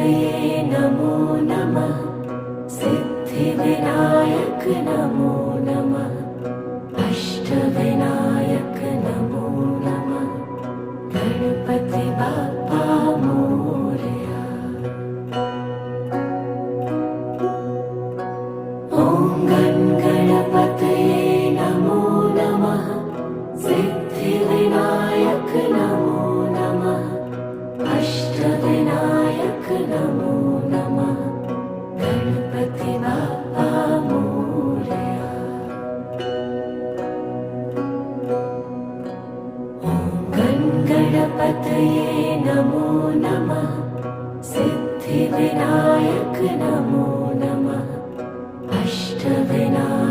गणपतये नमो नमः। सिद्धिविनायक नमो नमः। अष्टविनायक नमो नमः। गणपति बाप्पा मोरया। ॐ गणपतये नमो नमः। सिद्धिविनायक नमो नमः। अष्टविनायक नमो नमः। गणपति बाप्पा मोरया। ॐ गणपतये नमो नमः। सिद्धिविनायक नमो नमः। अष्टविनायक